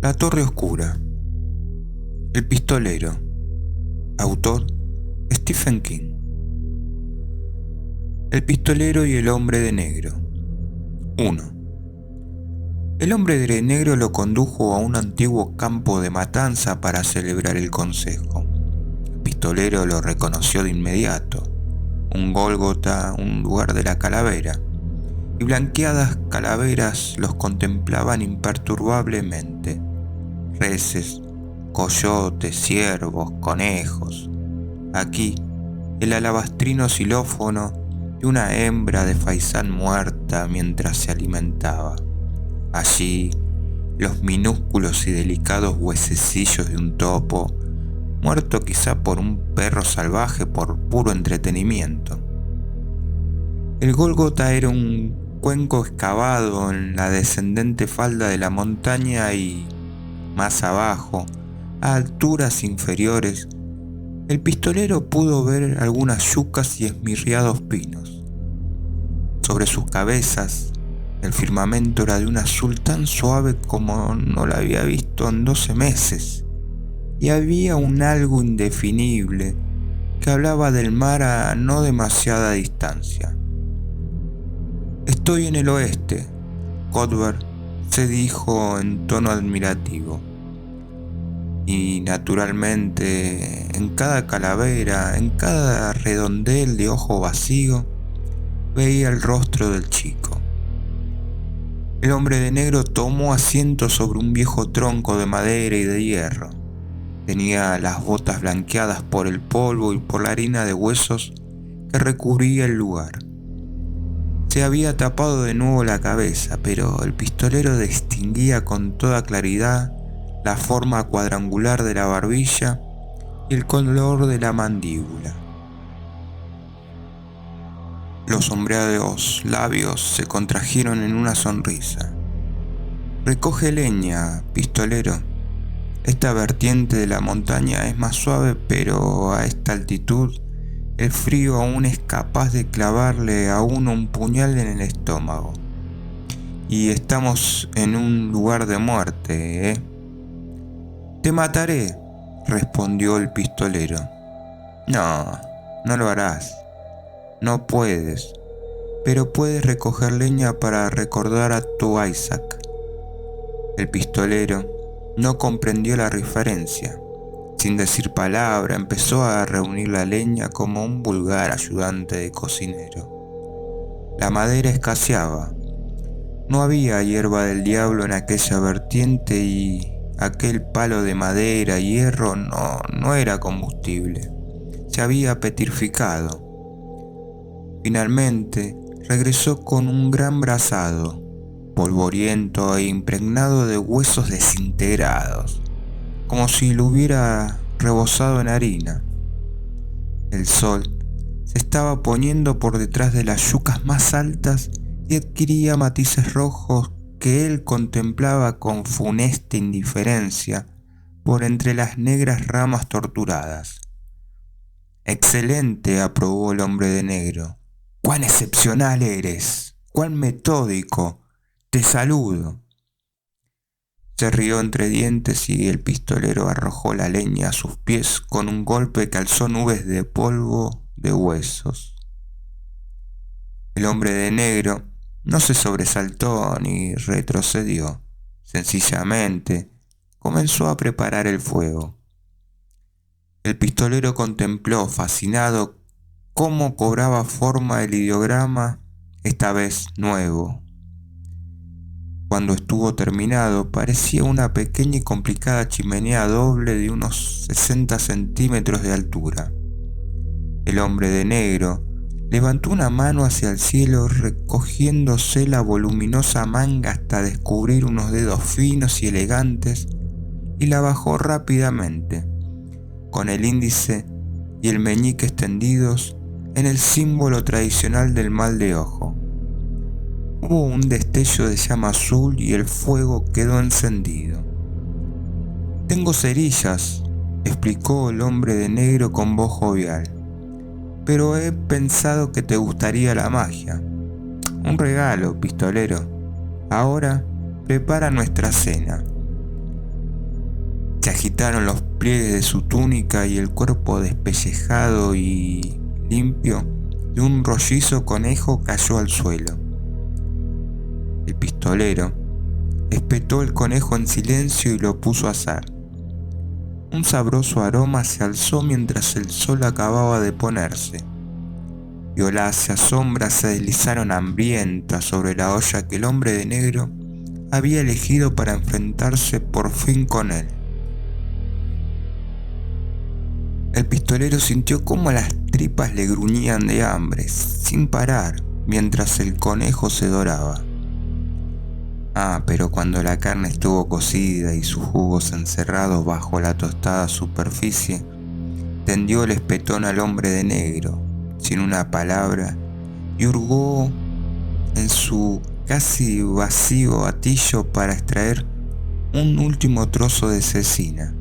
La Torre Oscura. El pistolero. Autor Stephen King. El pistolero y el hombre de negro. 1. El hombre de negro lo condujo a un antiguo campo de matanza para celebrar el consejo. El pistolero lo reconoció de inmediato. Un Gólgota, un lugar de la calavera, y blanqueadas calaveras los contemplaban imperturbablemente. Reses, coyotes, ciervos, conejos. Aquí, el alabastrino xilófono de una hembra de faisán muerta mientras se alimentaba. Allí, los minúsculos y delicados huesecillos de un topo, muerto quizá por un perro salvaje por puro entretenimiento. El Gólgota era un cuenco excavado en la descendente falda de la montaña y, más abajo, a alturas inferiores, el pistolero pudo ver algunas yucas y esmirriados pinos. Sobre sus cabezas, el firmamento era de un azul tan suave como no lo había visto en 12 meses, y había un algo indefinible que hablaba del mar a no demasiada distancia. «Estoy en el oeste», Cuthbert se dijo en tono admirativo. Y naturalmente, en cada calavera, en cada redondel de ojo vacío, veía el rostro del chico. El hombre de negro tomó asiento sobre un viejo tronco de madera y de hierro. Tenía las botas blanqueadas por el polvo y por la harina de huesos que recubría el lugar. Se había tapado de nuevo la cabeza, pero el pistolero distinguía con toda claridad la forma cuadrangular de la barbilla y el color de la mandíbula. Los sombreados labios se contrajeron en una sonrisa. «Recoge leña, pistolero. Esta vertiente de la montaña es más suave, pero a esta altitud el frío aún es capaz de clavarle a uno un puñal en el estómago. Y estamos en un lugar de muerte, ¿eh?» «Te mataré», respondió el pistolero. «No, no lo harás. No puedes. Pero puedes recoger leña para recordar a tu Isaac». El pistolero no comprendió la referencia. Sin decir palabra, empezó a reunir la leña como un vulgar ayudante de cocinero. La madera escaseaba. No había hierba del diablo en aquella vertiente y aquel palo de madera y hierro no era combustible. Se había petrificado. Finalmente, regresó con un gran brazado, polvoriento e impregnado de huesos desintegrados, como si lo hubiera rebozado en harina. El sol se estaba poniendo por detrás de las yucas más altas y adquiría matices rojos que él contemplaba con funesta indiferencia por entre las negras ramas torturadas. «Excelente», aprobó el hombre de negro. «¡Cuán excepcional eres! ¡Cuán metódico! Te saludo». Se rió entre dientes y el pistolero arrojó la leña a sus pies con un golpe que alzó nubes de polvo de huesos. El hombre de negro no se sobresaltó ni retrocedió. Sencillamente comenzó a preparar el fuego. El pistolero contempló, fascinado, cómo cobraba forma el ideograma, esta vez nuevo. Cuando estuvo terminado, parecía una pequeña y complicada chimenea doble de unos 60 centímetros de altura. El hombre de negro levantó una mano hacia el cielo, recogiéndose la voluminosa manga hasta descubrir unos dedos finos y elegantes, y la bajó rápidamente, con el índice y el meñique extendidos en el símbolo tradicional del mal de ojo. Hubo un destello de llama azul y el fuego quedó encendido. «Tengo cerillas», explicó el hombre de negro con voz jovial, «pero he pensado que te gustaría la magia. Un regalo, pistolero. Ahora prepara nuestra cena». Se agitaron los pliegues de su túnica y el cuerpo despellejado y limpio de un rollizo conejo cayó al suelo. El pistolero espetó el conejo en silencio y lo puso a asar. Un sabroso aroma se alzó mientras el sol acababa de ponerse. Violáceas sombras se deslizaron hambrientas sobre la olla que el hombre de negro había elegido para enfrentarse por fin con él. El pistolero sintió cómo las tripas le gruñían de hambre, sin parar, mientras el conejo se doraba. Pero cuando la carne estuvo cocida y sus jugos encerrados bajo la tostada superficie, tendió el espetón al hombre de negro, sin una palabra, y hurgó en su casi vacío hatillo para extraer un último trozo de cecina.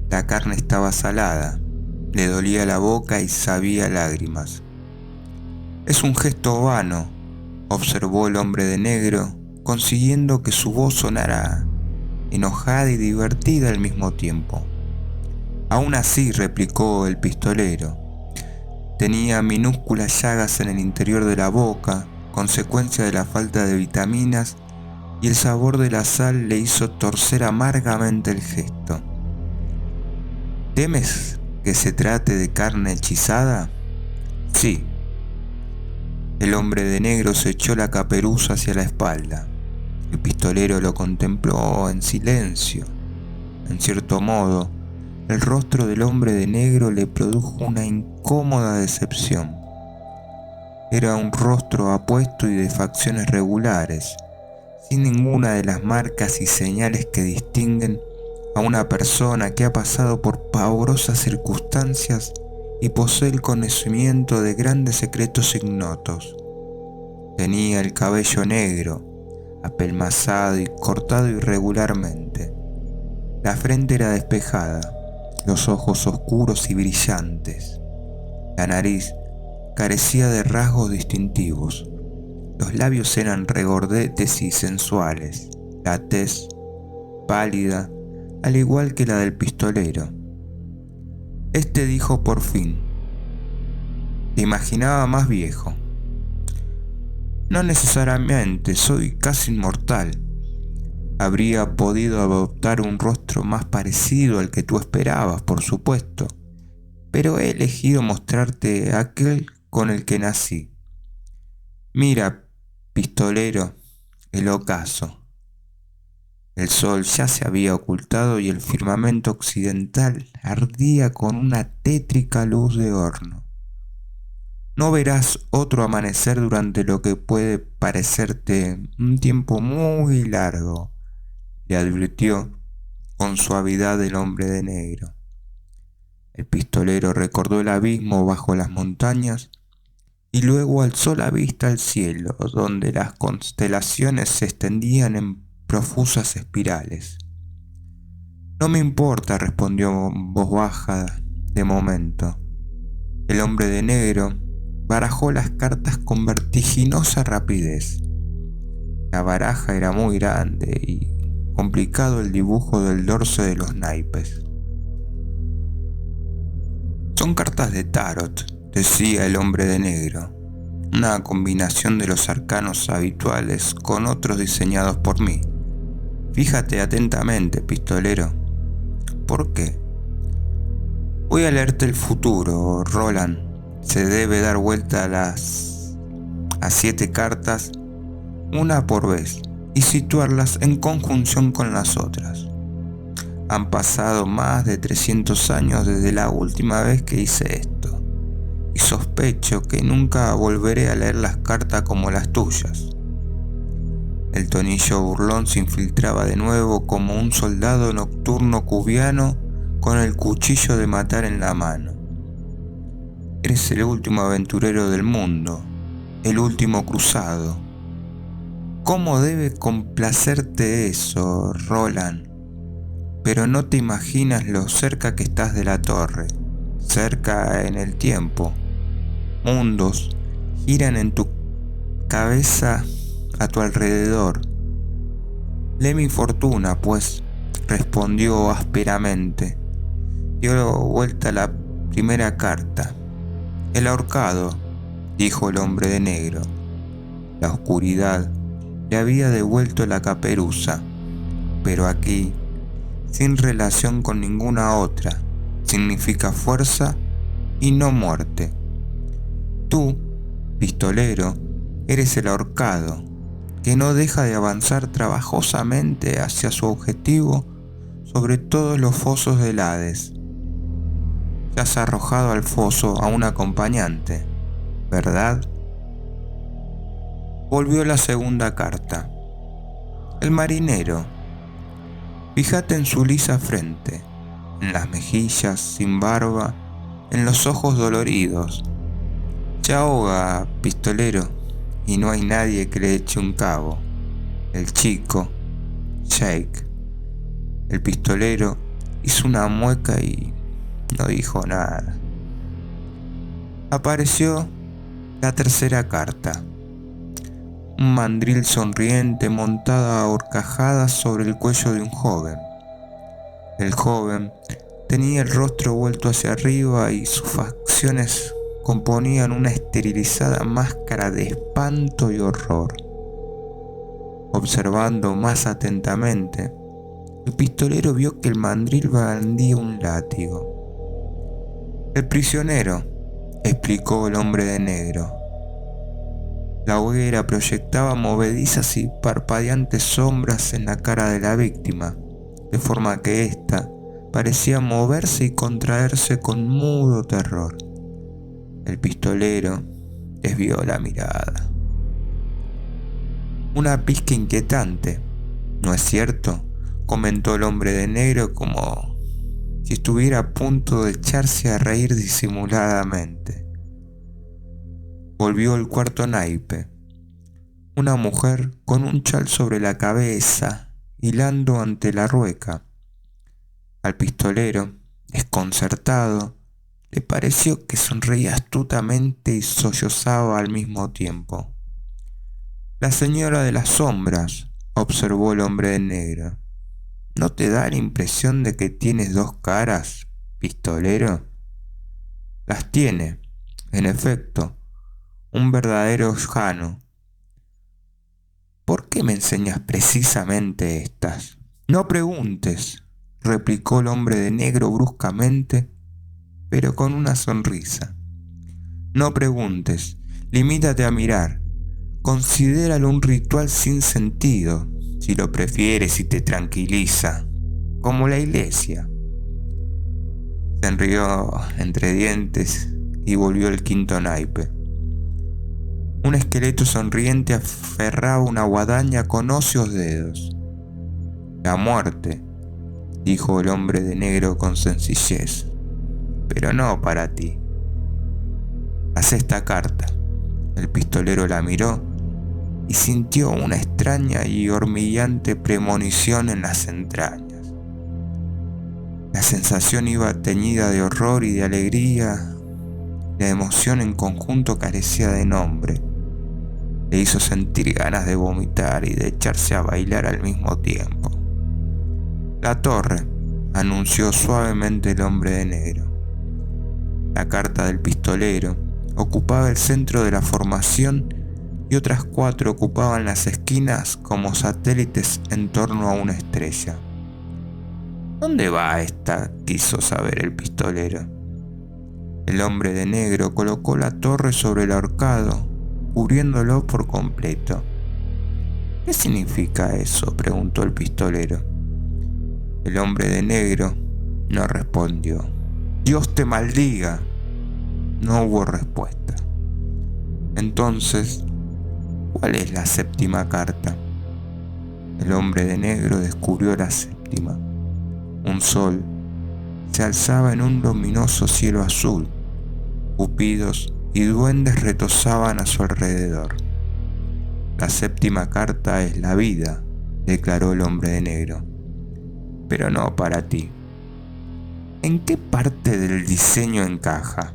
La carne estaba salada, le dolía la boca y sabía lágrimas. «Es un gesto vano», observó el hombre de negro, consiguiendo que su voz sonara enojada y divertida al mismo tiempo. «Aún así», replicó el pistolero, «tenía minúsculas llagas en el interior de la boca, consecuencia de la falta de vitaminas, y el sabor de la sal le hizo torcer amargamente el gesto». «¿Temes que se trate de carne hechizada?» «Sí». El hombre de negro se echó la caperuza hacia la espalda. El pistolero lo contempló en silencio. En cierto modo, el rostro del hombre de negro le produjo una incómoda decepción. Era un rostro apuesto y de facciones regulares, sin ninguna de las marcas y señales que distinguen a una persona que ha pasado por pavorosas circunstancias y posee el conocimiento de grandes secretos ignotos. Tenía el cabello negro, apelmazado y cortado irregularmente. La frente era despejada, los ojos oscuros y brillantes. La nariz carecía de rasgos distintivos. Los labios eran regordetes y sensuales. La tez, pálida, al igual que la del pistolero. Este dijo por fin: «Te imaginaba más viejo». «No necesariamente, soy casi inmortal. Habría podido adoptar un rostro más parecido al que tú esperabas, por supuesto, pero he elegido mostrarte aquel con el que nací. Mira, pistolero, el ocaso». El sol ya se había ocultado y el firmamento occidental ardía con una tétrica luz de horno. «No verás otro amanecer durante lo que puede parecerte un tiempo muy largo», le advirtió con suavidad el hombre de negro. El pistolero recordó el abismo bajo las montañas y luego alzó la vista al cielo, donde las constelaciones se extendían en profusas espirales. «No me importa», respondió en voz baja de momento. El hombre de negro barajó las cartas con vertiginosa rapidez. La baraja era muy grande y complicado el dibujo del dorso de los naipes. «Son cartas de tarot», decía el hombre de negro, «una combinación de los arcanos habituales con otros diseñados por mí. Fíjate atentamente, pistolero». «¿Por qué?» «Voy a leerte el futuro, Roland. Se debe dar vuelta a 7 cartas, una por vez, y situarlas en conjunción con las otras. Han pasado más de 300 años desde la última vez que hice esto, y sospecho que nunca volveré a leer las cartas como las tuyas». El tonillo burlón se infiltraba de nuevo como un soldado nocturno cubiano con el cuchillo de matar en la mano. «Eres el último aventurero del mundo, el último cruzado. ¿Cómo debe complacerte eso, Roland? Pero no te imaginas lo cerca que estás de la torre, cerca en el tiempo. Mundos giran en tu cabeza a tu alrededor. Lee mi fortuna, pues, respondió ásperamente. Dio vuelta la primera carta. El ahorcado, dijo el hombre de negro. La oscuridad le había devuelto la caperuza, pero aquí, sin relación con ninguna otra, significa fuerza y no muerte. Tú, pistolero, eres el ahorcado, que no deja de avanzar trabajosamente hacia su objetivo sobre todos los fosos del Hades. Ya has arrojado al foso a un acompañante, ¿verdad? Volvió la segunda carta. El marinero. Fíjate en su lisa frente, en las mejillas sin barba, en los ojos doloridos. Se ahoga, pistolero, y no hay nadie que le eche un cabo. El chico, Jake. El pistolero hizo una mueca y no dijo nada. Apareció la tercera carta. Un mandril sonriente montada a horcajadas sobre el cuello de un joven. El joven tenía el rostro vuelto hacia arriba y sus facciones componían una esterilizada máscara de espanto y horror. Observando más atentamente, el pistolero vio que el mandril blandía un látigo. El prisionero, explicó el hombre de negro. La hoguera proyectaba movedizas y parpadeantes sombras en la cara de la víctima, de forma que ésta parecía moverse y contraerse con mudo terror. El pistolero desvió la mirada. Una pizca inquietante, ¿no es cierto?, comentó el hombre de negro como si estuviera a punto de echarse a reír disimuladamente. Volvió el cuarto naipe. Una mujer con un chal sobre la cabeza, hilando ante la rueca. Al pistolero, desconcertado, le pareció que sonreía astutamente y sollozaba al mismo tiempo. La señora de las sombras, observó el hombre de negro. ¿No te da la impresión de que tienes dos caras, pistolero? Las tiene, en efecto, un verdadero Jano. ¿Por qué me enseñas precisamente estas? No preguntes, replicó el hombre de negro bruscamente, pero con una sonrisa. No preguntes, limítate a mirar. Considéralo un ritual sin sentido, si lo prefieres y te tranquiliza, como la iglesia. Se rió entre dientes y volvió el quinto naipe. Un esqueleto sonriente aferraba una guadaña con óseos dedos. La muerte, dijo el hombre de negro con sencillez, pero no para ti. Haz esta carta. El pistolero la miró y sintió una extraña y hormigueante premonición en las entrañas. La sensación iba teñida de horror y de alegría. La emoción en conjunto carecía de nombre. Le hizo sentir ganas de vomitar y de echarse a bailar al mismo tiempo. La torre, anunció suavemente el hombre de negro. La carta del pistolero ocupaba el centro de la formación y otras 4 ocupaban las esquinas como satélites en torno a una estrella. ¿Dónde va esta?, quiso saber el pistolero. El hombre de negro colocó la torre sobre el ahorcado, cubriéndolo por completo. ¿Qué significa eso?, preguntó el pistolero. El hombre de negro no respondió. «Dios te maldiga». No hubo respuesta. Entonces, ¿cuál es la séptima carta? El hombre de negro descubrió la séptima. Un sol se alzaba en un luminoso cielo azul. Cupidos y duendes retozaban a su alrededor. La séptima carta es la vida, declaró el hombre de negro. Pero no para ti. ¿En qué parte del diseño encaja?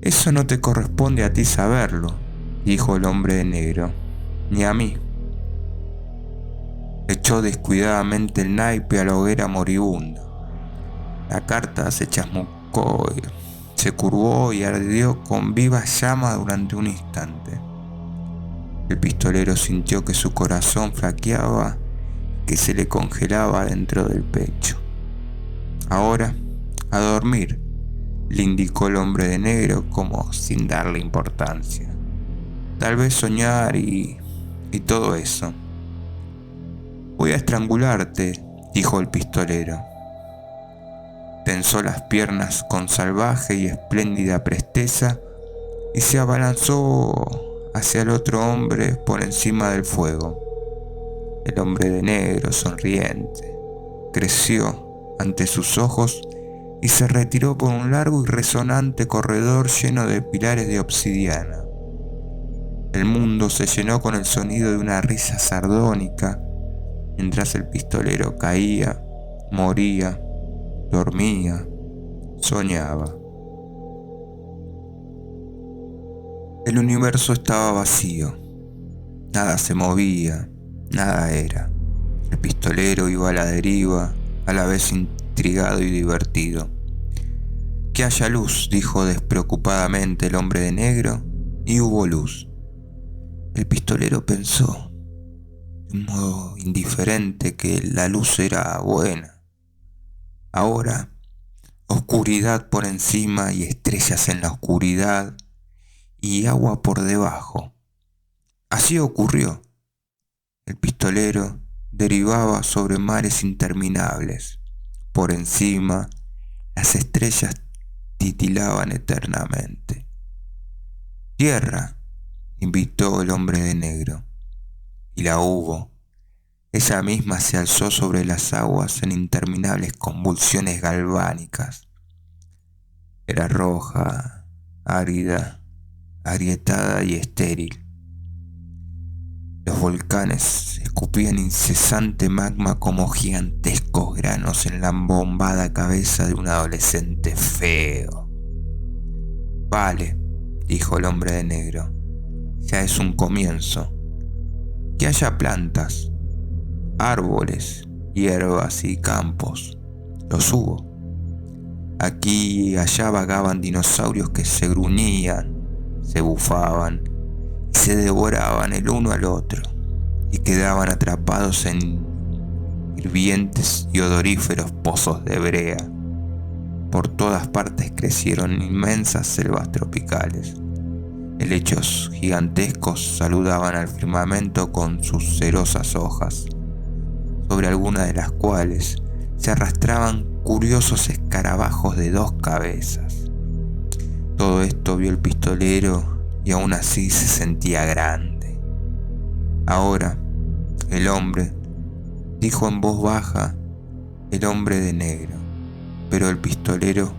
Eso no te corresponde a ti saberlo, dijo el hombre de negro, ni a mí. echó descuidadamente el naipe a la hoguera moribunda. La carta se chasmucó, se curvó y ardió con viva llama durante un instante. El pistolero sintió que su corazón flaqueaba, que se le congelaba dentro del pecho. Ahora, a dormir, le indicó el hombre de negro como sin darle importancia. Tal vez soñar y todo eso. Voy a estrangularte, dijo el pistolero. Tensó las piernas con salvaje y espléndida presteza y se abalanzó hacia el otro hombre por encima del fuego. El hombre de negro, sonriente, creció ante sus ojos y se retiró por un largo y resonante corredor lleno de pilares de obsidiana. El mundo se llenó con el sonido de una risa sardónica, mientras el pistolero caía, moría, dormía, soñaba. El universo estaba vacío, nada se movía, nada era. El pistolero iba a la deriva, a la vez intrigado y divertido. Que haya luz, dijo despreocupadamente el hombre de negro, y hubo luz. El pistolero pensó, de un modo indiferente, que la luz era buena. Ahora, oscuridad por encima y estrellas en la oscuridad y agua por debajo. Así ocurrió. El pistolero derivaba sobre mares interminables. Por encima, las estrellas titilaban eternamente. Tierra, invitó el hombre de negro, y la hubo. Ella misma se alzó sobre las aguas en interminables convulsiones galvánicas. Era roja, árida, agrietada y estéril. Los volcanes escupían incesante magma como gigantescos granos en la embombada cabeza de un adolescente feo. Vale, dijo el hombre de negro, ya es un comienzo. Que haya plantas, árboles, hierbas y campos, los hubo. Aquí y allá vagaban dinosaurios que se gruñían, se bufaban y se devoraban el uno al otro y quedaban atrapados en hirvientes y odoríferos pozos de brea. Por todas partes crecieron inmensas selvas tropicales. Helechos gigantescos saludaban al firmamento con sus cerosas hojas, sobre algunas de las cuales se arrastraban curiosos escarabajos de 2 cabezas. Todo esto vio el pistolero y aún así se sentía grande. Ahora, el hombre, dijo en voz baja el hombre de negro, pero el pistolero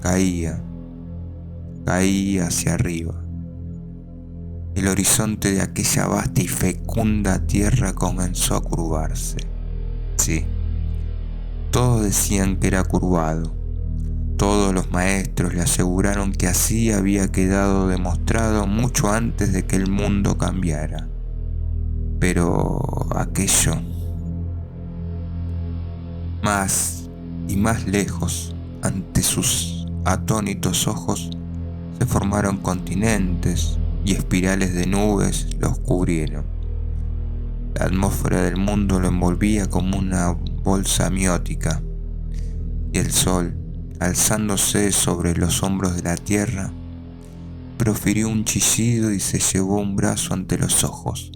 caía hacia arriba. El horizonte de aquella vasta y fecunda tierra comenzó a curvarse. Sí, todos decían que era curvado. Todos los maestros le aseguraron que así había quedado demostrado mucho antes de que el mundo cambiara. Pero aquello, más y más lejos, ante sus atónitos ojos, se formaron continentes y espirales de nubes los cubrieron. La atmósfera del mundo lo envolvía como una bolsa amniótica, y el sol, alzándose sobre los hombros de la tierra, profirió un chillido y se llevó un brazo ante los ojos.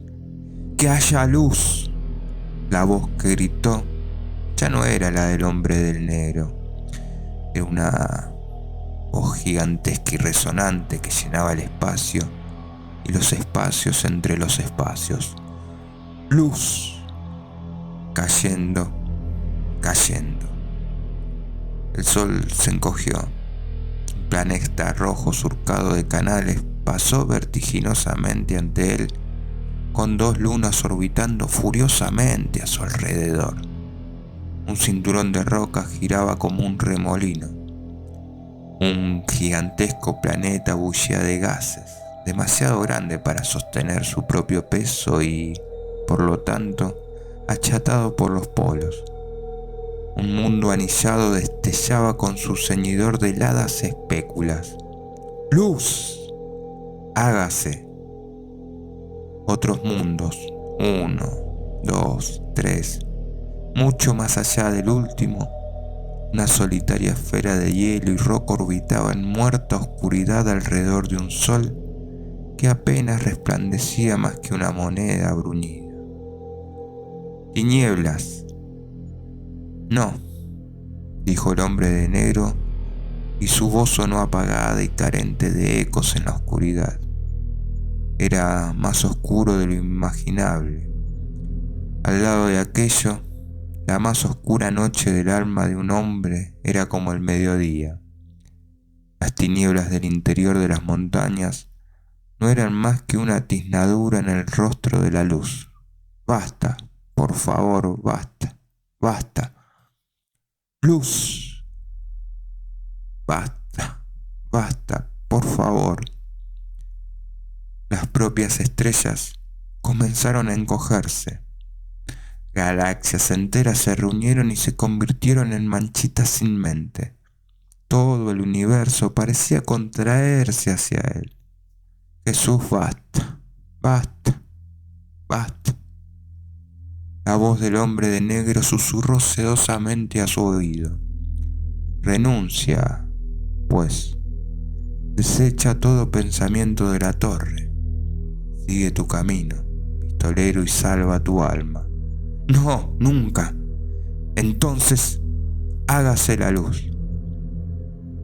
¡Que haya luz! La voz que gritó ya no era la del hombre del negro, era una voz gigantesca y resonante que llenaba el espacio y los espacios entre los espacios. Luz, cayendo, cayendo. El sol se encogió. Un planeta rojo surcado de canales pasó vertiginosamente ante él, con 2 lunas orbitando furiosamente a su alrededor. Un cinturón de rocas giraba como un remolino. Un gigantesco planeta bullía de gases, demasiado grande para sostener su propio peso y, por lo tanto, achatado por los polos. Un mundo anillado destellaba con su ceñidor de heladas espéculas. ¡Luz! Hágase. Otros mundos, 1, 2, 3, mucho más allá del último, una solitaria esfera de hielo y roca orbitaba en muerta oscuridad alrededor de un sol que apenas resplandecía más que una moneda bruñida. Tinieblas. No, dijo el hombre de negro, y su voz sonó apagada y carente de ecos en la oscuridad. Era más oscuro de lo imaginable. Al lado de aquello, la más oscura noche del alma de un hombre era como el mediodía. Las tinieblas del interior de las montañas no eran más que una tiznadura en el rostro de la luz. Basta, por favor, basta, basta. Luz. Basta, basta, por favor. Las propias estrellas comenzaron a encogerse. Galaxias enteras se reunieron y se convirtieron en manchitas sin mente. Todo el universo parecía contraerse hacia él. Jesús, basta, basta, basta. La voz del hombre de negro susurró sedosamente a su oído. Renuncia, pues. Desecha todo pensamiento de la torre. Sigue tu camino, pistolero, y salva tu alma. No, nunca. Entonces, hágase la luz.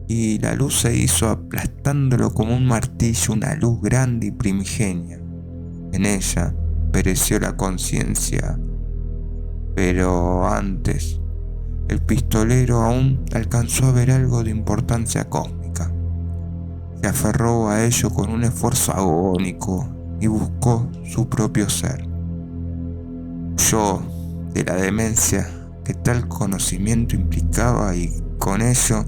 Y la luz se hizo aplastándolo como un martillo, una luz grande y primigenia. En ella pereció la conciencia. Pero antes, el pistolero aún alcanzó a ver algo de importancia cósmica. Se aferró a ello con un esfuerzo agónico y buscó su propio ser. Huyó de la demencia que tal conocimiento implicaba y con ello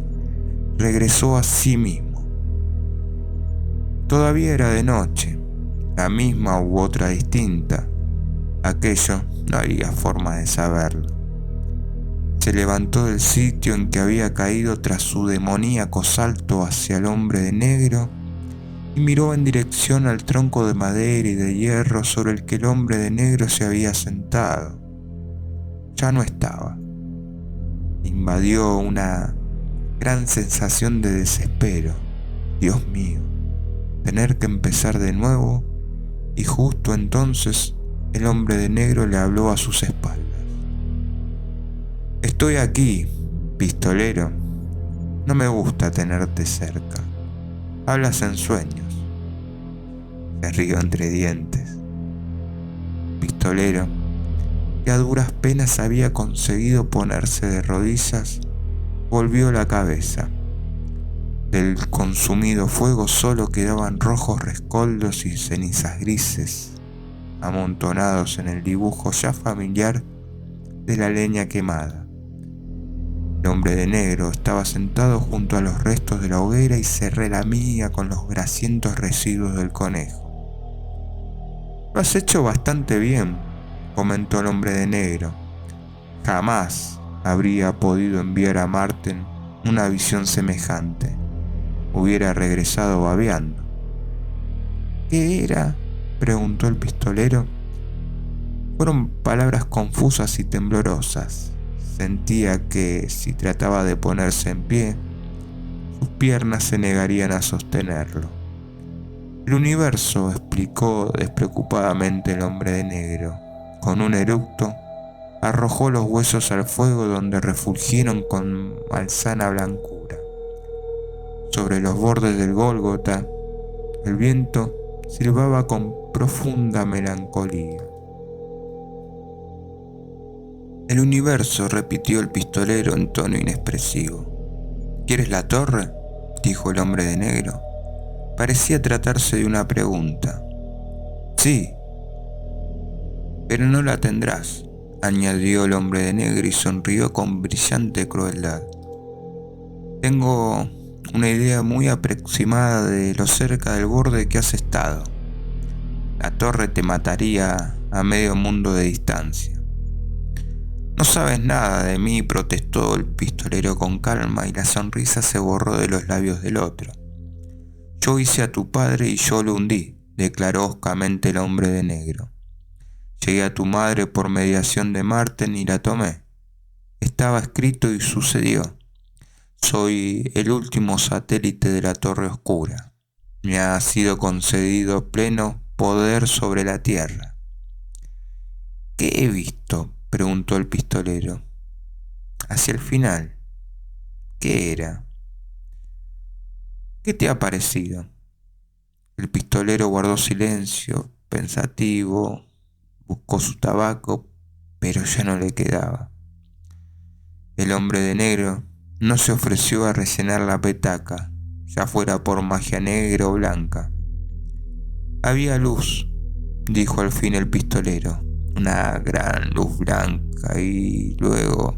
regresó a sí mismo. Todavía era de noche, la misma u otra distinta. Aquello no había forma de saberlo. Se levantó del sitio en que había caído tras su demoníaco salto hacia el hombre de negro y miró en dirección al tronco de madera y de hierro sobre el que el hombre de negro se había sentado. Ya no estaba. Invadió una gran sensación de desespero. Dios mío, tener que empezar de nuevo, y justo entonces el hombre de negro le habló a sus espaldas. Estoy aquí, pistolero. No me gusta tenerte cerca. Hablas en sueños. Se rió entre dientes. Pistolero, que a duras penas había conseguido ponerse de rodillas, volvió la cabeza. Del consumido fuego solo quedaban rojos rescoldos y cenizas grises, amontonados en el dibujo ya familiar de la leña quemada. El hombre de negro estaba sentado junto a los restos de la hoguera y se relamía con los grasientos residuos del conejo. Lo has hecho bastante bien, comentó el hombre de negro. Jamás habría podido enviar a Marten una visión semejante. Hubiera regresado babeando. ¿Qué era?, preguntó el pistolero. Fueron palabras confusas y temblorosas. Sentía que si trataba de ponerse en pie, sus piernas se negarían a sostenerlo. El universo, explicó despreocupadamente el hombre de negro. Con un eructo, arrojó los huesos al fuego, donde refulgieron con malsana blancura. Sobre los bordes del Gólgota, el viento silbaba con profunda melancolía. El universo, repitió el pistolero en tono inexpresivo. ¿Quieres la torre?, dijo el hombre de negro. Parecía tratarse de una pregunta. Sí, pero no la tendrás, añadió el hombre de negro y sonrió con brillante crueldad. Tengo una idea muy aproximada de lo cerca del borde que has estado. La torre te mataría a medio mundo de distancia. No sabes nada de mí, protestó el pistolero con calma, y la sonrisa se borró de los labios del otro. Yo hice a tu padre y yo lo hundí, declaró hoscamente el hombre de negro. Llegué a tu madre por mediación de Marten y la tomé. Estaba escrito y sucedió. Soy el último satélite de la Torre Oscura. Me ha sido concedido pleno poder sobre la Tierra. ¿Qué he visto?, preguntó el pistolero. Hacia el final. ¿Qué era? ¿Qué te ha parecido? El pistolero guardó silencio, pensativo, buscó su tabaco, pero ya no le quedaba. El hombre de negro no se ofreció a rellenar la petaca, ya fuera por magia negra o blanca. Había luz, dijo al fin el pistolero, una gran luz blanca, y luego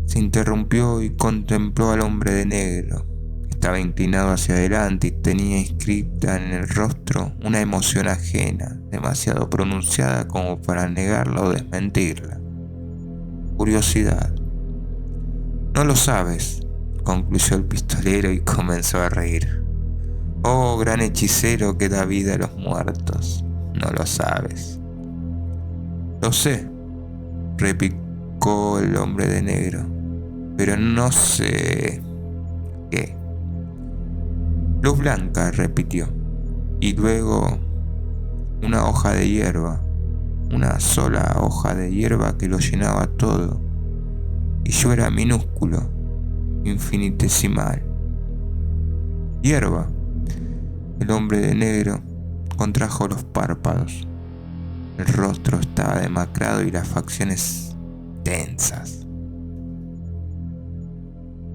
se interrumpió y contempló al hombre de negro. Estaba inclinado hacia adelante y tenía inscrita en el rostro una emoción ajena, demasiado pronunciada como para negarla o desmentirla. Curiosidad. No lo sabes, concluyó el pistolero y comenzó a reír. Oh, gran hechicero que da vida a los muertos, no lo sabes. Lo sé, replicó el hombre de negro, pero no sé qué. Luz blanca, repitió, y luego una hoja de hierba, una sola hoja de hierba que lo llenaba todo, y yo era minúsculo, infinitesimal. Hierba. El hombre de negro contrajo los párpados. El rostro estaba demacrado y las facciones tensas.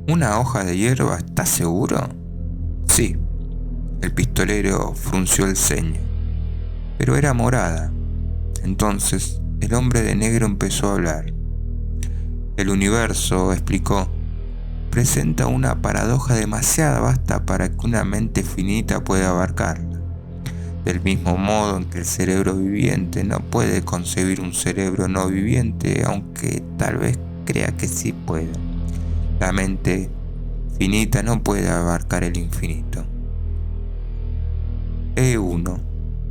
¿Una hoja de hierba? ¿Estás seguro? Sí. El pistolero frunció el ceño. Pero era morada. Entonces el hombre de negro empezó a hablar. El universo, explicó, presenta una paradoja demasiado vasta para que una mente finita pueda abarcarla. Del mismo modo en que el cerebro viviente no puede concebir un cerebro no viviente, aunque tal vez crea que sí puede. La mente finita no puede abarcar el infinito. E1,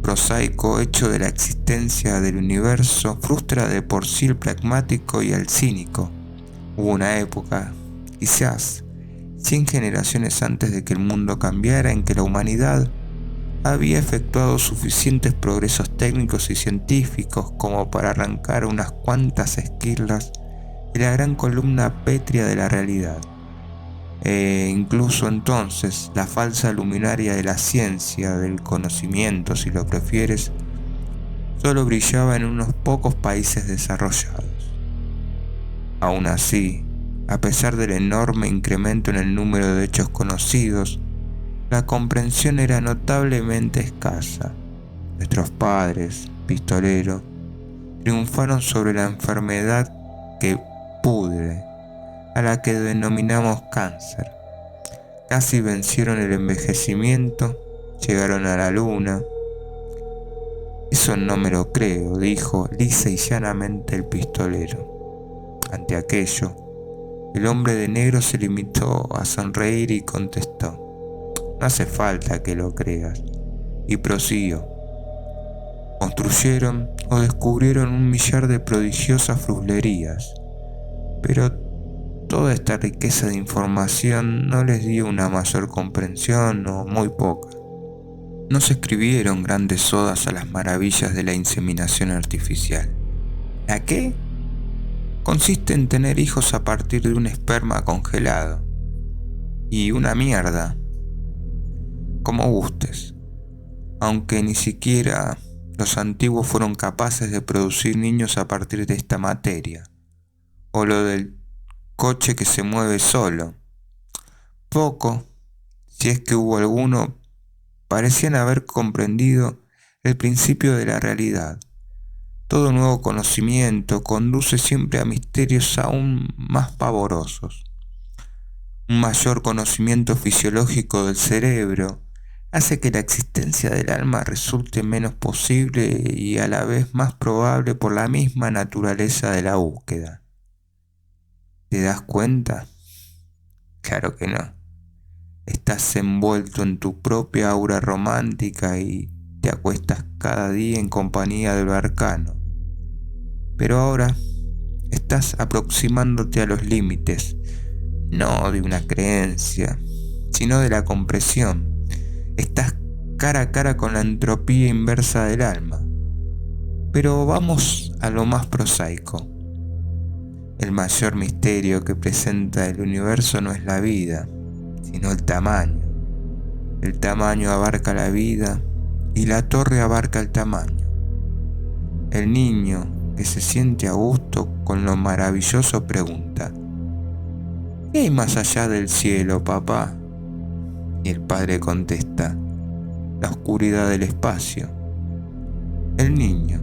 prosaico hecho de la existencia del universo, frustra de por sí el pragmático y el cínico. Hubo una época, quizás 100 generaciones antes de que el mundo cambiara, en que la humanidad había efectuado suficientes progresos técnicos y científicos como para arrancar unas cuantas esquirlas de la gran columna pétrea de la realidad. Incluso entonces la falsa luminaria de la ciencia, del conocimiento si lo prefieres, solo brillaba en unos pocos países desarrollados. Aún así, a pesar del enorme incremento en el número de hechos conocidos, la comprensión era notablemente escasa. Nuestros padres, pistolero, triunfaron sobre la enfermedad que pudre, a la que denominamos cáncer. Casi vencieron el envejecimiento, llegaron a la luna. Eso no me lo creo, dijo lisa y llanamente el pistolero. Ante aquello, el hombre de negro se limitó a sonreír y contestó: no hace falta que lo creas. Y prosiguió: construyeron o descubrieron un millar de prodigiosas fruslerías, pero toda esta riqueza de información no les dio una mayor comprensión, o muy poca. No se escribieron grandes odas a las maravillas de la inseminación artificial. ¿A qué? Consiste en tener hijos a partir de un esperma congelado. Y una mierda. Como gustes. Aunque ni siquiera los antiguos fueron capaces de producir niños a partir de esta materia. O lo del coche que se mueve solo. Poco, si es que hubo alguno, parecían haber comprendido el principio de la realidad. Todo nuevo conocimiento conduce siempre a misterios aún más pavorosos. Un mayor conocimiento fisiológico del cerebro hace que la existencia del alma resulte menos posible y a la vez más probable por la misma naturaleza de la búsqueda. ¿Te das cuenta? Claro que no. Estás envuelto en tu propia aura romántica y te acuestas cada día en compañía del arcano. Pero ahora estás aproximándote a los límites, no de una creencia, sino de la comprensión. Estás cara a cara con la entropía inversa del alma. Pero vamos a lo más prosaico. El mayor misterio que presenta el universo no es la vida, sino el tamaño. El tamaño abarca la vida y la torre abarca el tamaño. El niño que se siente a gusto con lo maravilloso pregunta: ¿qué hay más allá del cielo, papá? Y el padre contesta: la oscuridad del espacio. El niño: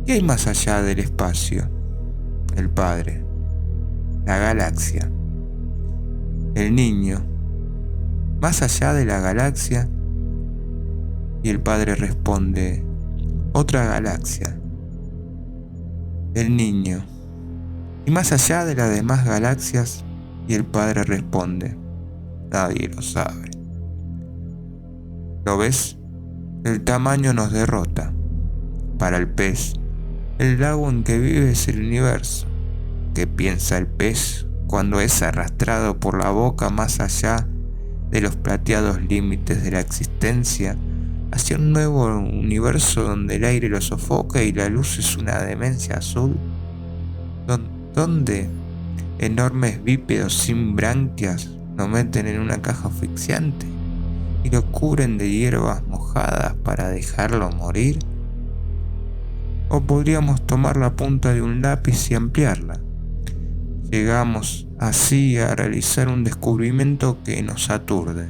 ¿qué hay más allá del espacio? El padre: la galaxia. El niño: ¿más allá de la galaxia? Y el padre responde: otra galaxia. El niño: ¿y más allá de las demás galaxias? Y el padre responde: nadie lo sabe. ¿Lo ves? El tamaño nos derrota. Para el pez, el lago en que vive es el universo. ¿Qué piensa el pez cuando es arrastrado por la boca más allá de los plateados límites de la existencia, hacia un nuevo universo donde el aire lo sofoca y la luz es una demencia azul? Donde enormes bípedos sin branquias lo meten en una caja asfixiante y lo cubren de hierbas mojadas para dejarlo morir. O podríamos tomar la punta de un lápiz y ampliarla. Llegamos así a realizar un descubrimiento que nos aturde.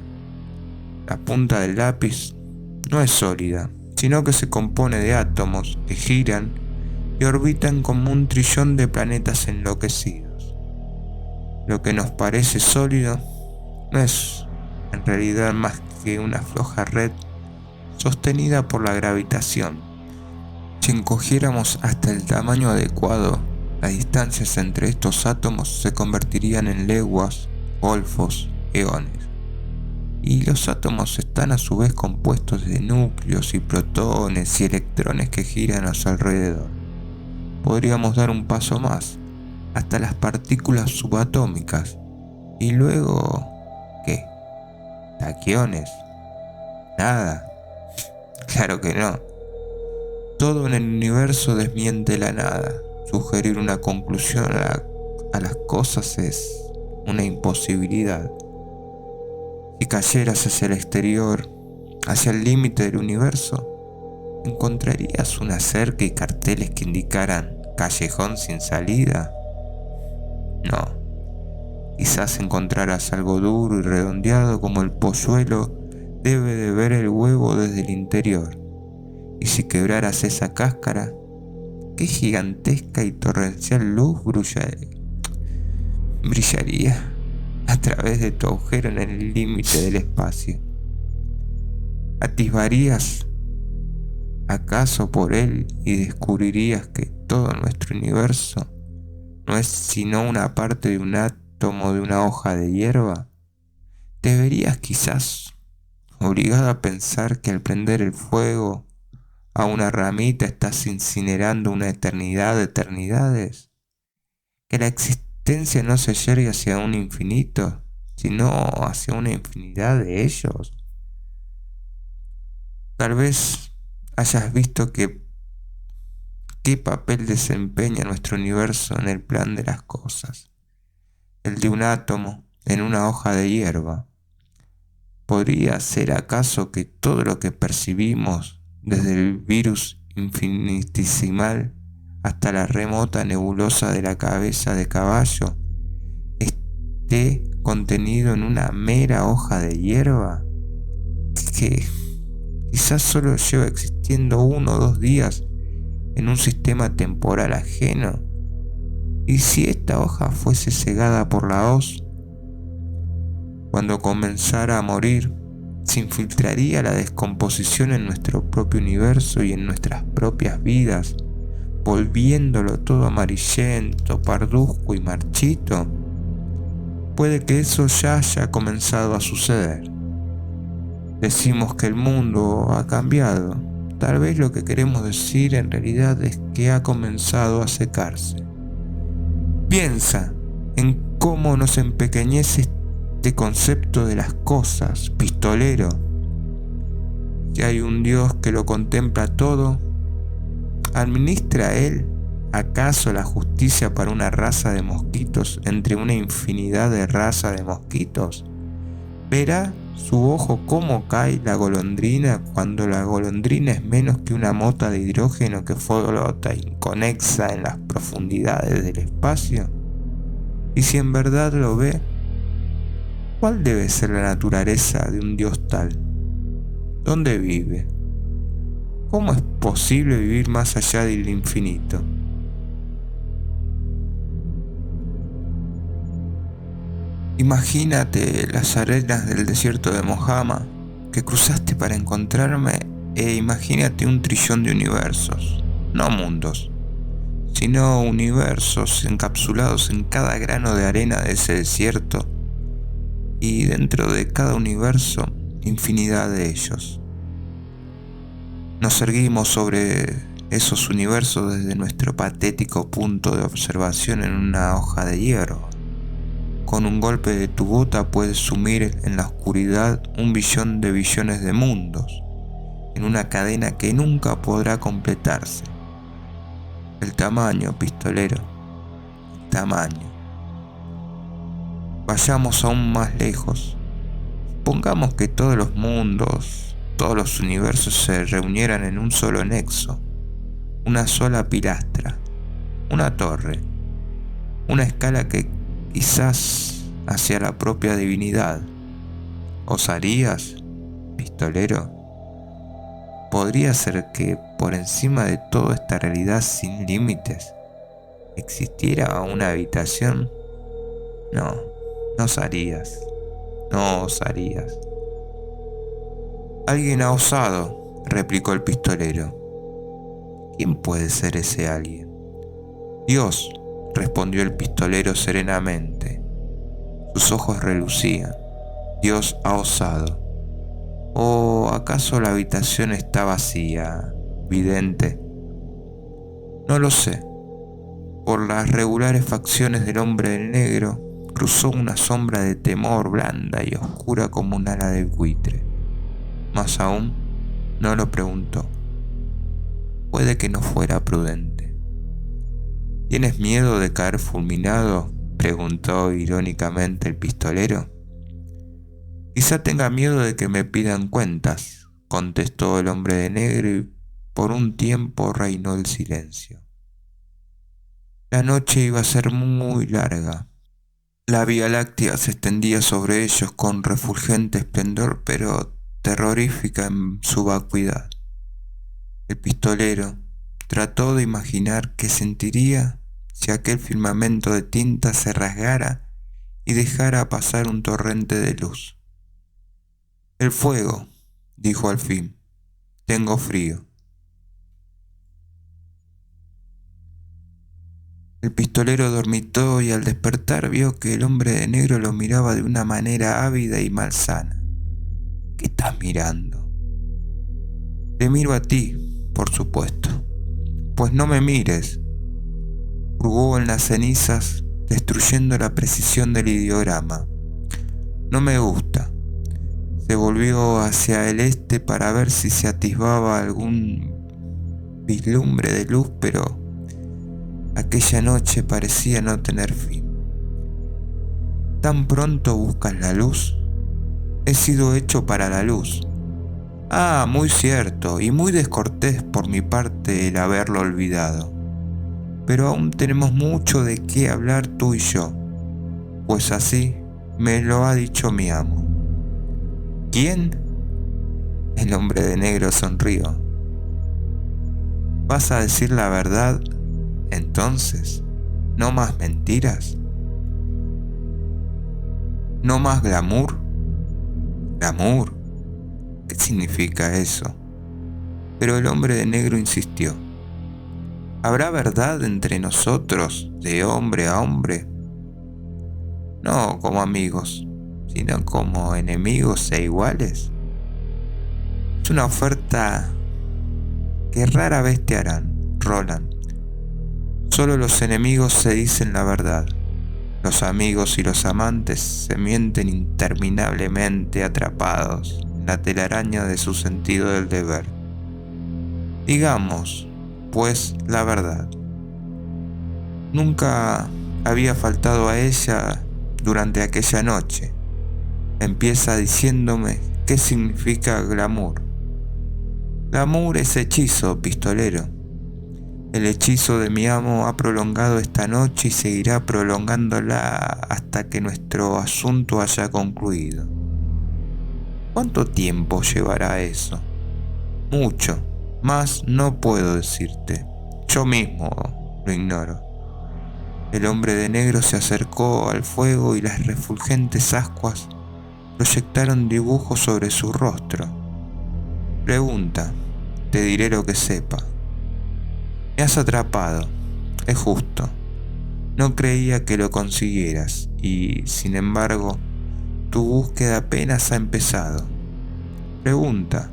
La punta del lápiz no es sólida, sino que se compone de átomos que giran y orbitan como un trillón de planetas enloquecidos. Lo que nos parece sólido no es en realidad más que una floja red sostenida por la gravitación. Si encogiéramos hasta el tamaño adecuado, las distancias entre estos átomos se convertirían en leguas, golfos, eones. Y los átomos están a su vez compuestos de núcleos y protones y electrones que giran a su alrededor. Podríamos dar un paso más, hasta las partículas subatómicas. Y luego, ¿qué? ¿Taquiones? Nada. Claro que no. Todo en el universo desmiente la nada. Sugerir una conclusión a las cosas es una imposibilidad. Si cayeras hacia el exterior, hacia el límite del universo, ¿encontrarías una cerca y carteles que indicaran callejón sin salida? No. Quizás encontrarás algo duro y redondeado como el polluelo debe de ver el huevo desde el interior. Y si quebraras esa cáscara, qué gigantesca y torrencial luz brillaría a través de tu agujero en el límite del espacio. ¿Atisbarías acaso por él y descubrirías que todo nuestro universo no es sino una parte de un átomo de una hoja de hierba? ¿Te verías quizás obligado a pensar que al prender el fuego a una ramita estás incinerando una eternidad de eternidades? ¿Que la existencia no se yergue hacia un infinito, sino hacia una infinidad de ellos? Tal vez hayas visto qué papel desempeña nuestro universo en el plan de las cosas, el de un átomo en una hoja de hierba. ¿Podría ser acaso que todo lo que percibimos, desde el virus infinitesimal hasta la remota nebulosa de la cabeza de caballo, esté contenido en una mera hoja de hierba que quizás solo lleva existiendo 1 o 2 días en un sistema temporal ajeno? ¿Y si esta hoja fuese cegada por la hoz? Cuando comenzara a morir, se infiltraría la descomposición en nuestro propio universo y en nuestras propias vidas, volviéndolo todo amarillento, parduzco y marchito. Puede que eso ya haya comenzado a suceder. Decimos que el mundo ha cambiado. Tal vez lo que queremos decir en realidad es que ha comenzado a secarse. Piensa en cómo nos empequeñece este concepto de las cosas, pistolero. Si hay un Dios que lo contempla todo, ¿administra Él acaso la justicia para una raza de mosquitos entre una infinidad de razas de mosquitos? ¿Verá su ojo cómo cae la golondrina cuando la golondrina es menos que una mota de hidrógeno que flota inconexa en las profundidades del espacio? Y si en verdad lo ve, ¿cuál debe ser la naturaleza de un Dios tal? ¿Dónde vive? ¿Cómo es posible vivir más allá del infinito? Imagínate las arenas del desierto de Mojama que cruzaste para encontrarme, e imagínate un trillón de universos, no mundos, sino universos encapsulados en cada grano de arena de ese desierto, y dentro de cada universo, infinidad de ellos. Nos erguimos sobre esos universos desde nuestro patético punto de observación en una hoja de hierro. Con un golpe de tu bota puedes sumir en la oscuridad 1 billón de billones de mundos, en una cadena que nunca podrá completarse. El tamaño, pistolero, el tamaño. Vayamos aún más lejos. Pongamos que todos los mundos, todos los universos se reunieran en un solo nexo, una sola pilastra, una torre, una escala que quizás hacia la propia divinidad. ¿Osarías, pistolero? ¿Podría ser que por encima de toda esta realidad sin límites existiera una habitación? No, no osarías, no osarías. Alguien ha osado, replicó el pistolero. ¿Quién puede ser ese alguien? Dios, respondió el pistolero serenamente. Sus ojos relucían. Dios ha osado. ¿O acaso la habitación está vacía, vidente? No lo sé. Por las regulares facciones del hombre de negro cruzó una sombra de temor blanda y oscura como un ala de buitre. Más aún, no lo preguntó. Puede que no fuera prudente. ¿Tienes miedo de caer fulminado?, preguntó irónicamente el pistolero. Quizá tenga miedo de que me pidan cuentas, contestó el hombre de negro, y por un tiempo reinó el silencio. La noche iba a ser muy larga. La Vía Láctea se extendía sobre ellos con refulgente esplendor, pero terrorífica en su vacuidad. El pistolero trató de imaginar qué sentiría si aquel firmamento de tinta se rasgara y dejara pasar un torrente de luz. El fuego, dijo al fin. Tengo frío. El pistolero dormitó y al despertar vio que el hombre de negro lo miraba de una manera ávida y malsana. ¿Qué estás mirando? Te miro a ti, por supuesto. Pues no me mires. Hurgó en las cenizas, destruyendo la precisión del ideograma. No me gusta. Se volvió hacia el este para ver si se atisbaba algún vislumbre de luz, pero aquella noche parecía no tener fin. ¿Tan pronto buscas la luz? He sido hecho para la luz. Ah, muy cierto, y muy descortés por mi parte el haberlo olvidado. Pero aún tenemos mucho de qué hablar tú y yo, pues así me lo ha dicho mi amo. ¿Quién? El hombre de negro sonrió. ¿Vas a decir la verdad, entonces? ¿No más mentiras? ¿No más glamour? ¿Glamour? significa eso? Pero el hombre de negro insistió. ¿Habrá verdad entre nosotros, de hombre a hombre? No como amigos, sino como enemigos e iguales. Es una oferta que rara vez te harán, Roland. Solo los enemigos se dicen la verdad. Los amigos y los amantes se mienten interminablemente atrapados en la telaraña de su sentido del deber. Digamos, pues, la verdad. Nunca había faltado a ella durante aquella noche. Empieza diciéndome qué significa glamour. Glamour es hechizo, pistolero. El hechizo de mi amo ha prolongado esta noche y seguirá prolongándola hasta que nuestro asunto haya concluido. ¿Cuánto tiempo llevará eso? Mucho, más no puedo decirte. Yo mismo lo ignoro. El hombre de negro se acercó al fuego y las refulgentes ascuas proyectaron dibujos sobre su rostro. Pregunta, te diré lo que sepa. Me has atrapado, es justo. No creía que lo consiguieras y, sin embargo, tu búsqueda apenas ha empezado. Pregunta,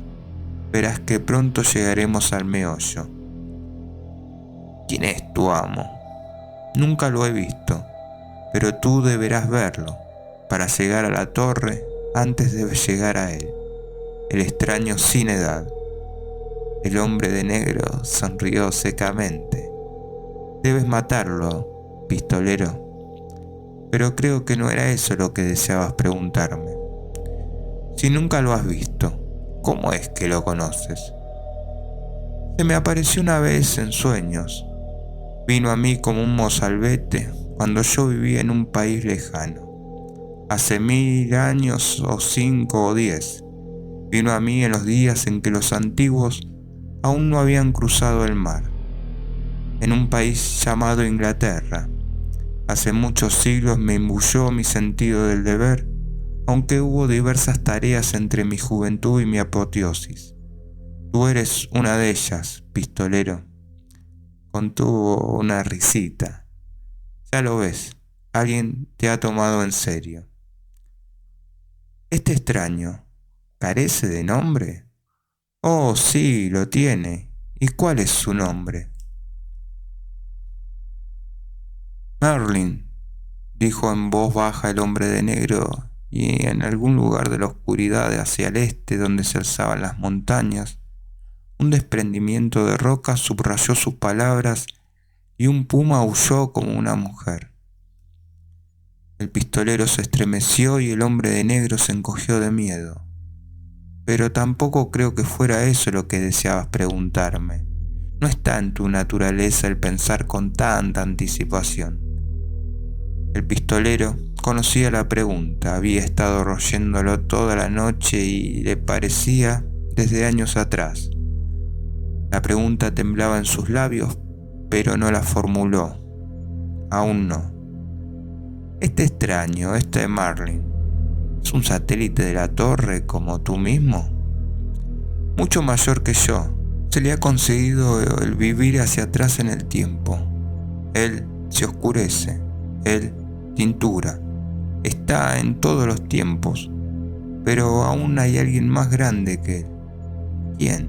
verás que pronto llegaremos al meollo. ¿Quién es tu amo? Nunca lo he visto, pero tú deberás verlo para llegar a la torre antes de llegar a él. El extraño sin edad. El hombre de negro sonrió secamente. Debes matarlo, pistolero. Pero creo que no era eso lo que deseabas preguntarme. Si nunca lo has visto, ¿cómo es que lo conoces? Se me apareció una vez en sueños. Vino a mí como un mozalbete cuando yo vivía en un país lejano. Hace 1000 años o 5 o 10. Vino a mí en los días en que los antiguos aún no habían cruzado el mar, en un país llamado Inglaterra. Hace muchos siglos me imbuyó mi sentido del deber, aunque hubo diversas tareas entre mi juventud y mi apoteosis. Tú eres una de ellas, pistolero. Contuvo una risita. Ya lo ves, alguien te ha tomado en serio. Este extraño, ¿carece de nombre? Oh, sí, lo tiene. ¿Y cuál es su nombre? Merlin, dijo en voz baja el hombre de negro, y en algún lugar de la oscuridad hacia el este, donde se alzaban las montañas, un desprendimiento de roca subrayó sus palabras y un puma aulló como una mujer. El pistolero se estremeció y el hombre de negro se encogió de miedo. Pero tampoco creo que fuera eso lo que deseabas preguntarme. No está en tu naturaleza el pensar con tanta anticipación. El pistolero conocía la pregunta, había estado royéndolo toda la noche y le parecía desde años atrás. La pregunta temblaba en sus labios, pero no la formuló. Aún no. Este extraño, este Merlin, ¿es un satélite de la torre como tú mismo? Mucho mayor que yo. Se le ha concedido el vivir hacia atrás en el tiempo. Él se oscurece. Él tintura. Está en todos los tiempos. Pero aún hay alguien más grande que él. ¿Quién?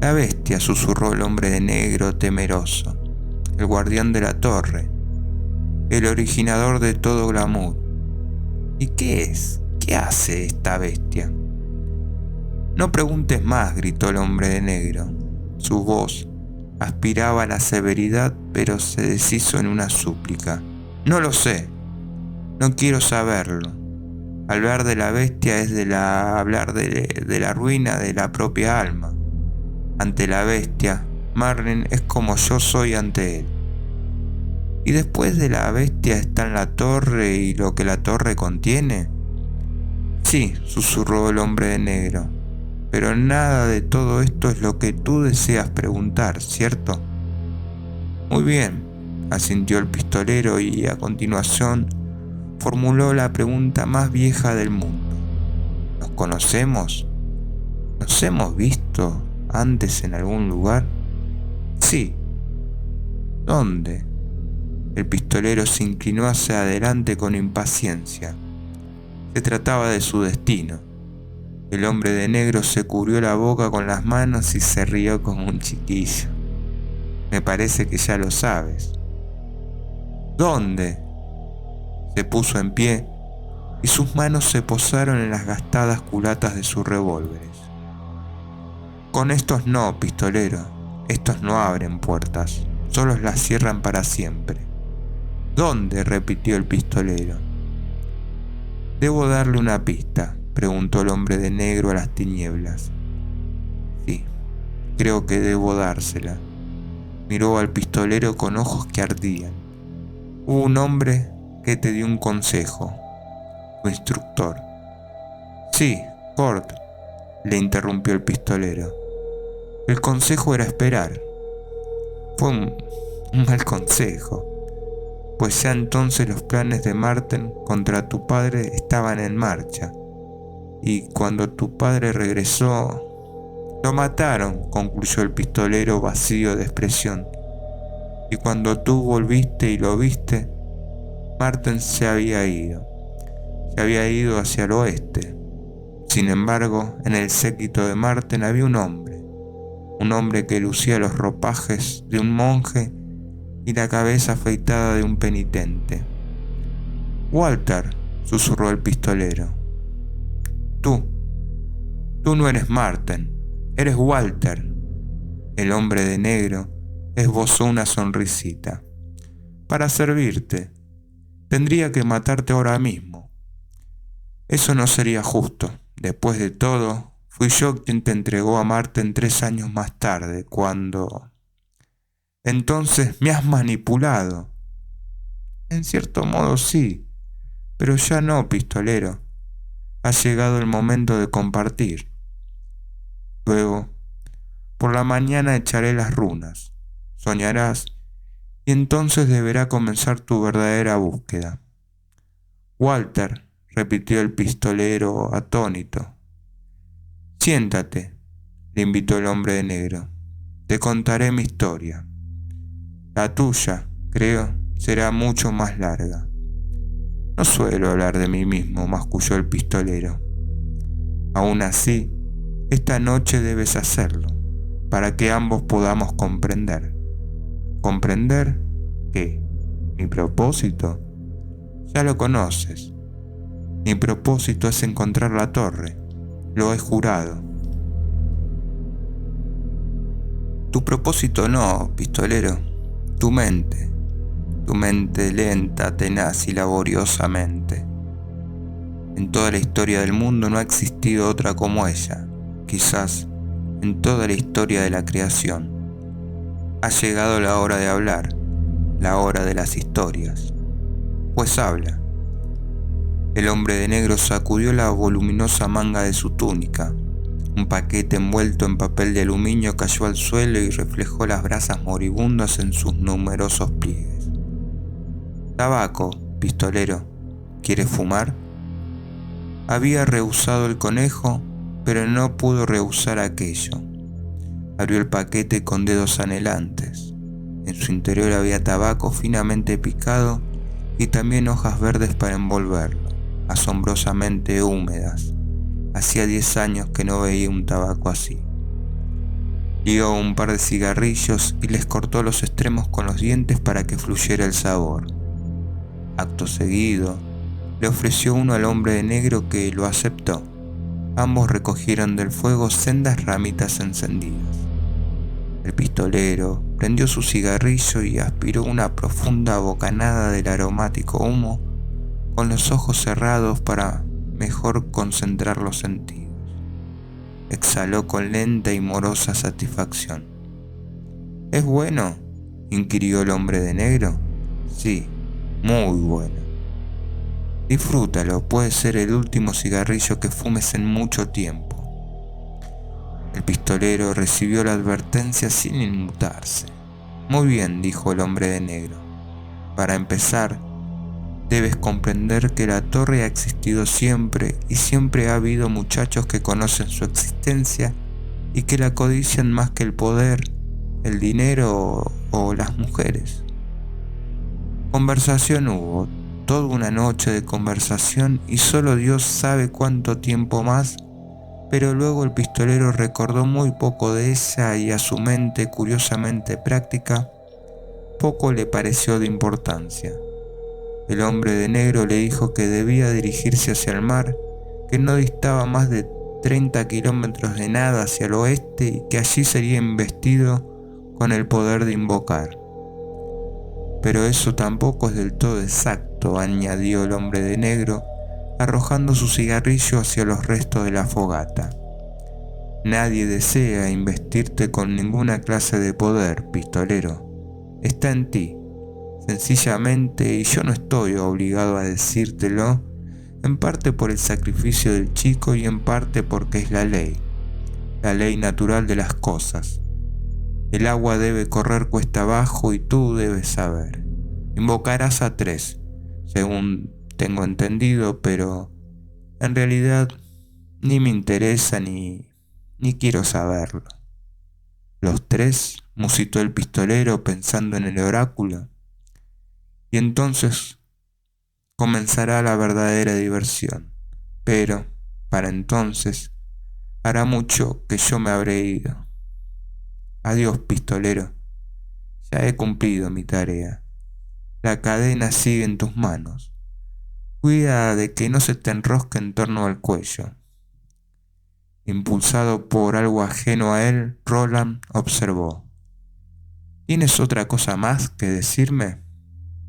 La bestia, susurró el hombre de negro temeroso. El guardián de la torre. El originador de todo glamour. ¿Y qué es? ¿Qué hace esta bestia? No preguntes más, gritó el hombre de negro. Su voz aspiraba a la severidad, pero se deshizo en una súplica. No lo sé. No quiero saberlo. Hablar de la bestia es hablar de la ruina de la propia alma. Ante la bestia, Merlin es como yo soy ante él. ¿Y después de la bestia está en la torre y lo que la torre contiene? Sí, susurró el hombre de negro, pero nada de todo esto es lo que tú deseas preguntar, ¿cierto? Muy bien, asintió el pistolero y a continuación formuló la pregunta más vieja del mundo. ¿Nos conocemos? ¿Nos hemos visto antes en algún lugar? Sí. ¿Dónde? El pistolero se inclinó hacia adelante con impaciencia. Se trataba de su destino. El hombre de negro se cubrió la boca con las manos y se rió como un chiquillo. Me parece que ya lo sabes. ¿Dónde? Se puso en pie y sus manos se posaron en las gastadas culatas de sus revólveres. Con estos no, pistolero. Estos no abren puertas, solo las cierran para siempre. ¿Dónde? Repitió el pistolero. ¿Debo darle una pista?, preguntó el hombre de negro a las tinieblas. Sí, creo que debo dársela. Miró al pistolero con ojos que ardían. Hubo un hombre que te dio un consejo, tu instructor. Sí, Ford, le interrumpió el pistolero. El consejo era esperar. Fue un mal consejo, pues ya entonces los planes de Marten contra tu padre estaban en marcha. Y cuando tu padre regresó, lo mataron, concluyó el pistolero vacío de expresión. Y cuando tú volviste y lo viste, Marten se había ido hacia el oeste. Sin embargo, en el séquito de Marten había un hombre que lucía los ropajes de un monje y la cabeza afeitada de un penitente. Walter, susurró el pistolero. Tú no eres Marten, eres Walter. El hombre de negro esbozó una sonrisita. Para servirte, tendría que matarte ahora mismo. Eso no sería justo. Después de todo, fui yo quien te entregó a Marten 3 años más tarde, cuando... Entonces me has manipulado. En cierto modo sí, pero ya no, pistolero. Ha llegado el momento de compartir. Luego, por la mañana echaré las runas. Soñarás, y entonces deberá comenzar tu verdadera búsqueda. Walter, repitió el pistolero atónito. Siéntate, le invitó el hombre de negro. Te contaré mi historia. La tuya, creo, será mucho más larga. No suelo hablar de mí mismo, masculló el pistolero. Aún así, esta noche debes hacerlo, para que ambos podamos comprender. ¿Comprender qué? ¿Mi propósito? Ya lo conoces. Mi propósito es encontrar la torre. Lo he jurado. Tu propósito no, pistolero. Tu mente lenta, tenaz y laboriosamente. En toda la historia del mundo no ha existido otra como ella, quizás en toda la historia de la creación. Ha llegado la hora de hablar, la hora de las historias. Pues habla. El hombre de negro sacudió la voluminosa manga de su túnica. Un paquete envuelto en papel de aluminio cayó al suelo y reflejó las brasas moribundas en sus numerosos pliegues. Tabaco, pistolero. ¿Quieres fumar? Había rehusado el conejo, pero no pudo rehusar aquello. Abrió el paquete con dedos anhelantes. En su interior había tabaco finamente picado y también hojas verdes para envolverlo, asombrosamente húmedas. Hacía 10 años que no veía un tabaco así. Lió un par de cigarrillos y les cortó los extremos con los dientes para que fluyera el sabor. Acto seguido, le ofreció uno al hombre de negro, que lo aceptó. Ambos recogieron del fuego sendas ramitas encendidas. El pistolero prendió su cigarrillo y aspiró una profunda bocanada del aromático humo con los ojos cerrados para mejor concentrar los sentidos. Exhaló con lenta y morosa satisfacción. ¿Es bueno?, inquirió el hombre de negro. Sí, muy bueno. Disfrútalo, puede ser el último cigarrillo que fumes en mucho tiempo. El pistolero recibió la advertencia sin inmutarse. Muy bien, dijo el hombre de negro. Para empezar, Debes comprender que la torre ha existido siempre y siempre ha habido muchachos que conocen su existencia y que la codician más que el poder, el dinero o las mujeres. Conversación hubo, toda una noche de conversación y solo Dios sabe cuánto tiempo más, pero luego el pistolero recordó muy poco de ella y a su mente curiosamente práctica, poco le pareció de importancia. El hombre de negro le dijo que debía dirigirse hacia el mar, que no distaba más de 30 kilómetros de nada hacia el oeste y que allí sería investido con el poder de invocar. Pero eso tampoco es del todo exacto, añadió el hombre de negro, arrojando su cigarrillo hacia los restos de la fogata. Nadie desea investirte con ninguna clase de poder, pistolero. Está en ti, sencillamente, y yo no estoy obligado a decírtelo, en parte por el sacrificio del chico y en parte porque es la ley natural de las cosas. El agua debe correr cuesta abajo y tú debes saber. Invocarás a 3, según tengo entendido, pero en realidad ni me interesa ni quiero saberlo. ¿Los 3? Musitó el pistolero pensando en el oráculo. Y entonces comenzará la verdadera diversión. Pero, para entonces, hará mucho que yo me habré ido. Adiós, pistolero. Ya he cumplido mi tarea. La cadena sigue en tus manos. Cuida de que no se te enrosque en torno al cuello. Impulsado por algo ajeno a él, Roland observó. ¿Tienes otra cosa más que decirme?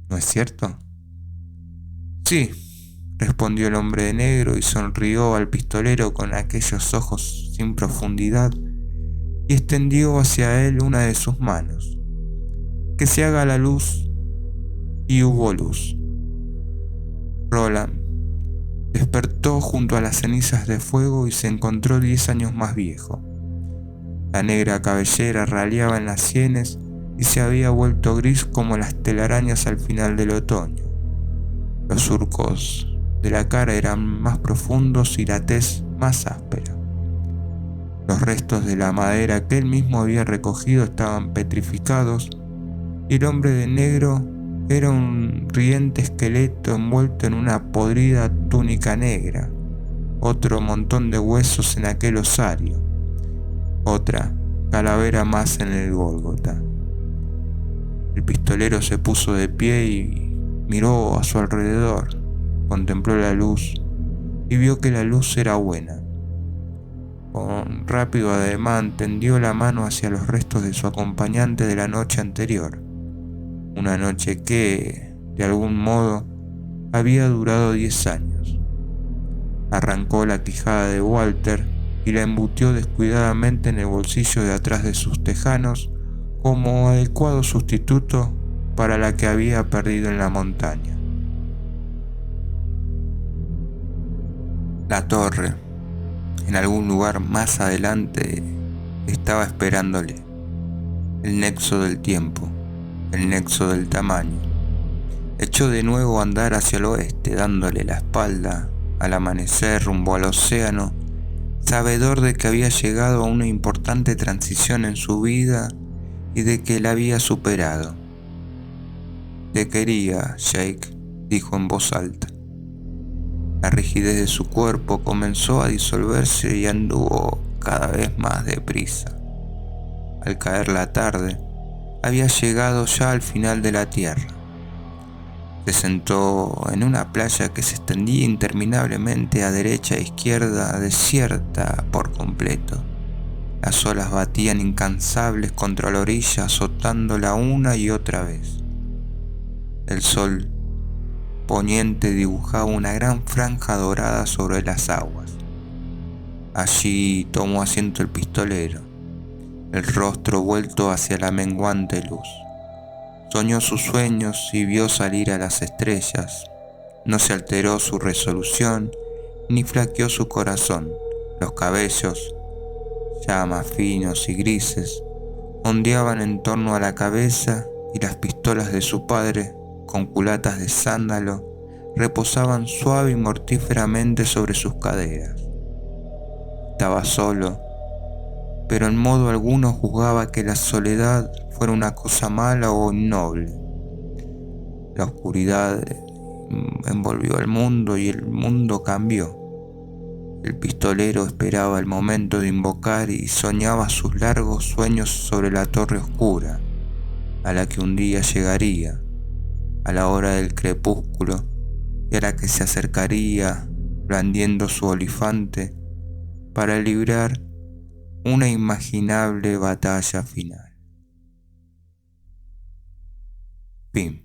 ¿No es cierto? Sí, respondió el hombre de negro y sonrió al pistolero con aquellos ojos sin profundidad y extendió hacia él una de sus manos. Que se haga la luz, y hubo luz. Roland despertó junto a las cenizas de fuego y se encontró 10 años más viejo. La negra cabellera raleaba en las sienes y se había vuelto gris como las telarañas al final del otoño. Los surcos de la cara eran más profundos y la tez más áspera. Los restos de la madera que él mismo había recogido estaban petrificados y el hombre de negro era un riente esqueleto envuelto en una podrida túnica negra, otro montón de huesos en aquel osario, otra calavera más en el Gólgota. El pistolero se puso de pie y miró a su alrededor, contempló la luz y vio que la luz era buena. Con rápido ademán tendió la mano hacia los restos de su acompañante de la noche anterior, una noche que, de algún modo, había durado 10 años. Arrancó la quijada de Walter y la embutió descuidadamente en el bolsillo de atrás de sus tejanos como adecuado sustituto para la que había perdido en la montaña. La torre, en algún lugar más adelante, estaba esperándole. El nexo del tiempo, el nexo del tamaño. Echó de nuevo a andar hacia el oeste, dándole la espalda al amanecer rumbo al océano, sabedor de que había llegado a una importante transición en su vida y de que la había superado. Te quería, Jake, dijo en voz alta. La rigidez de su cuerpo comenzó a disolverse y anduvo cada vez más deprisa. Al caer la tarde, había llegado ya al final de la tierra. Se sentó en una playa que se extendía interminablemente a derecha e izquierda, desierta por completo. Las olas batían incansables contra la orilla, azotándola una y otra vez. El sol poniente dibujaba una gran franja dorada sobre las aguas. Allí tomó asiento el pistolero, el rostro vuelto hacia la menguante luz. Soñó sus sueños y vio salir a las estrellas. No se alteró su resolución, ni flaqueó su corazón. Los cabellos, ya más finos y grises, ondeaban en torno a la cabeza y las pistolas de su padre, con culatas de sándalo, reposaban suave y mortíferamente sobre sus caderas. Estaba solo, pero en modo alguno juzgaba que la soledad fuera una cosa mala o innoble. La oscuridad envolvió al mundo y el mundo cambió. El pistolero esperaba el momento de invocar y soñaba sus largos sueños sobre la torre oscura, a la que un día llegaría, a la hora del crepúsculo, y a la que se acercaría blandiendo su olifante para librar una imaginable batalla final. Fin.